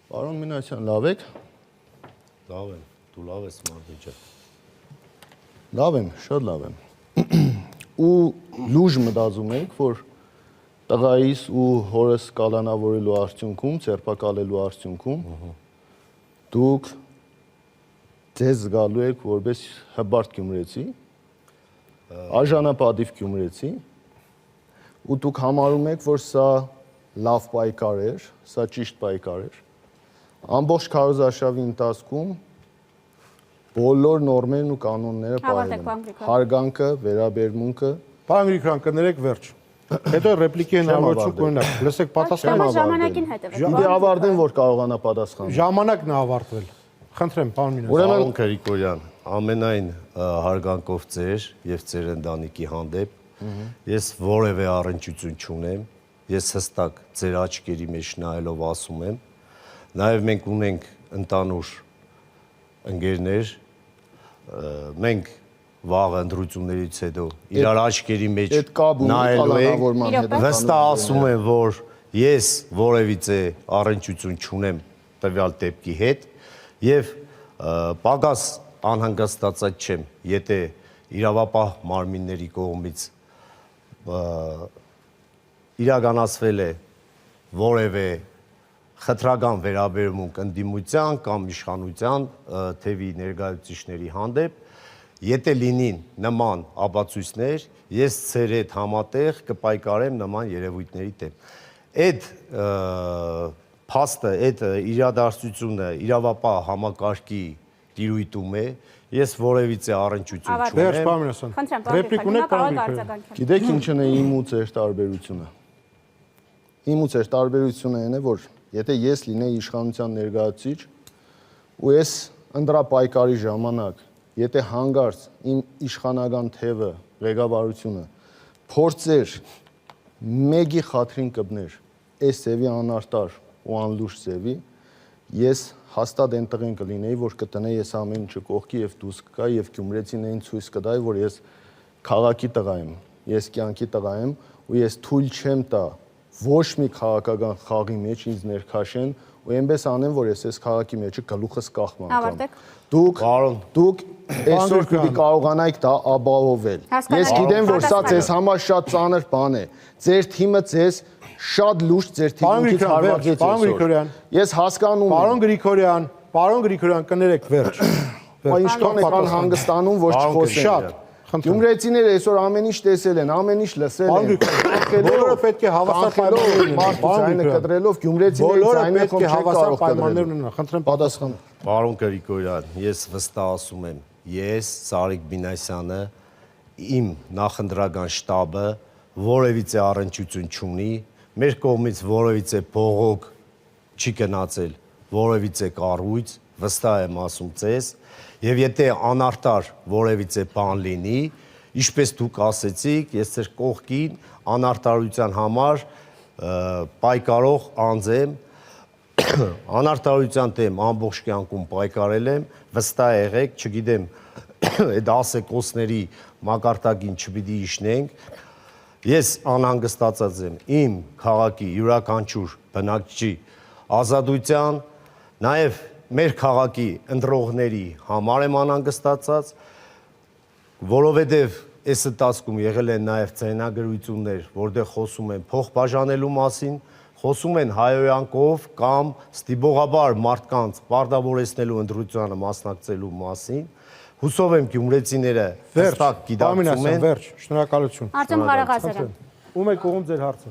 Պարոն Մինասյան, լավ եք։ Լավ եմ, դու լավ ես Մարտիջան։ Լավ եմ, շատ լավ եմ։ Ու լուժ մտածում եք, որ տղայիս ու հորս կալանավորելու արդյունքում, ձերբակալելու արդյունքում դուք ձեզ զգալու եք որպես հբարտ գյումրեցի, արժանապատիվ գյումրեցի, ու դուք համարում եք, որ սա լավ պայքար էր, սա ճիշտ պայքար էր։ Ամբողջ քարոզարշավի ընթացքում բոլոր նորմերն ու կանոնները պահել են։ Հարգանքը, վերաբերմունքը։ Պարոն Գրիգորյան, կներեք վերջ։ Հետո ռեպլիկի հնարավորություն կունենաք։ Լսեք պատասխանը։ Ժամանակին հետևեք։ Պիտի ավարտեն, որ կարողանա պատասխանել։ Ժամանակն է ավարտվել։ Խնդրեմ, պարոն Մինասյան։ Պարոն Գրիգորյան, ամենայն հարգանքով ձեր եւ ձեր ընտանիքի հանդեպ ես որևէ առնչություն չունեմ։ Ես հստակ ձեր աչքերի մեջ նայելով ասում եմ, նաեւ մենք ունենք ընդանուր ընկերներ, մենք վաղ ընտրություններից հետո իրար աչքերի մեջ նայելու ենք, վստահ ասում եմ, որ ես որևիցե առնչություն չունեմ տվյալ դեպքի հետ եւ պակաս անհանգստացած չեմ, եթե իրավապահ մարմինների կողմից իրականացվել է որևէ խտրական վերաբերմունք ընդդիմության կամ իշխանության թևի ներկայացուցիչների հանդեպ, եթե լինին նման ապացույցներ, ես ձեր հետ համատեղ կպայքարեմ նման երևույթների դեմ։ Այդ փաստը, այդ իրադարձությունը իրավապահ համակարգի տիրույթում է, ես որևիցե առնչություն չունեմ։ Վերջ, պարոն Մինասյան։ Ռեպլիկ ունեք, պարոն Գրիգորյան։ Գիտեք ինչն է իմ ու ձեր տարբերությունը։ Իմ ու ձեր տարբերությունը այն է, որ եթե ես լինեի իշխանության ներկայացուցիչ ու ես ընտրապայքարի ժամանակ, եթե հանգարց իմ իշխանական թևը, ղեկավարությունը փորձեր մեկի խաթրին կպներ այս ձևի անարտար ու անլուրջ ձևի, ես հաստատ այն տղեն կլինեի, որ կտնեի ես ամեն ինչը կողքի եւ դուրս կգա եւ գյումրեցիներին ցույց կտայի, որ ես քաղաքի տղա եմ, ես կյանքի տղա եմ ու ես թույլ չեմ տա ոչ մի քաղաքական խաղի մեջ ինձ ներքաշեն ու այնպես անեմ, որ ես այս քաղաքի մեջը գլուխս կախմ անգամ։ Դուք այսօր պիտի կարողանայիք դա ապահովել։ Ես գիտեմ, որ սա ձեզ համար շատ ծանր բան է։ Ձեր թիմը ձեզ շատ լուրջ ձեր թիմից հարվածեց այսօր։ Ես հասկանում եմ։ Պարոն Գրիգորյան, կներեք վերջ։ Ինչքան եք անհանգստանում, որ չխոսեն։ Գյումրեցիները այսօր ամեն ինչ տեսել են, ամեն ինչ լսել են։ Բոլորը պետք է հավասար պայմաններ կտրելով գյումրեցիների ձայնը հավասար պայմաններ ունենան։ Խնդրեմ պատասխան։ Պարոն Գրիգորյան, ես վստահ ասում եմ, ես Սարիկ Մինասյանը, իմ նախընտրական շտաբը որևիցե առնչություն չունի, մեր կողմից որևիցե բողոք չի գնացել, որևիցե կառույց, վստահ եմ ասում ձեզ, եւ եթե անարտար որևիցե բան լինի, ինչպես դուք ասեցիք, ես ձեր կողքին անարտարության համար պայքարող անձ եմ, անարտարության դեմ ամբողջ կյանքում պայքարել եմ, վստահ եղեք, չգիտեմ, այդ ասեկոսների մակարդակին չպիտի իջնենք, ես անհանգստացած եմ իմ քաղաքի յուրաքանչյուր բնակչի ազատության, նաև մեր քաղաքի ընտրողների համար եմ անհանգստացած, որովհետև այս ընթացքում եղել են նաև ձայնագրություններ, որտեղ խոսում են փոխբաժանելու մասին, խոսում են հայոյանքով կամ ստիպողաբար մարդկանց պարտավորեցնելու ընտրությանը մասնակցելու մասին, հուսով եմ գյումրեցիները հստակ գիտակցում են։ Վերջ, շնորհակալություն։ Արտեմ Ղարաղազարյան։ Ում եք ուղղում ձեր հարցը։